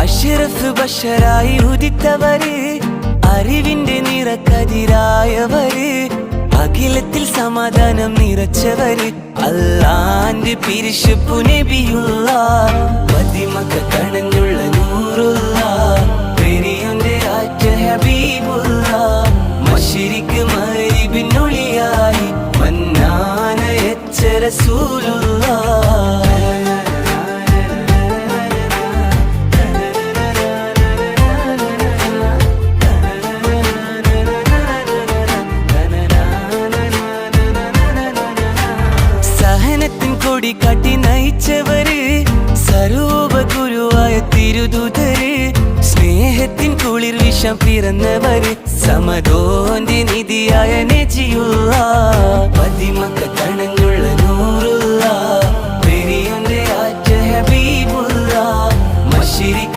അഷ്റഫ് ബഷറായി ഉദിത്തവര്, അറിവിന്റെ നിറക്കതിരായവര്, അഖിലത്തിൽ സമാധാനം നിറച്ചവര്, അല്ലാന്റെ പിരിശുപ്പു നബിയുള്ള, മദിമക്ക കണഞ്ഞുള്ള നൂറുള്ള, പെരിയോന്റെ ആറ്റ ഹബീബുള്ള, മശ്രിഖ് മഗ്രിബിനൊളിയായി മന്നാനയച്ച റസൂലുള്ള. കൊടി കാട്ടി നയിച്ചവര്, സർവ്വഗുരുവായ തിരുദൂതര്, സ്നേഹത്തിൻ കുളിർ വിഷം പിറന്നവര്, സമദോന്റെ നിധിയായ നജിയുള്ള, മദിമക്ക കണഞ്ഞുള്ള നൂറുള്ള, പെരിയോന്റെ ആറ്റ ഹബീബുള്ള, മശ്രിഖ്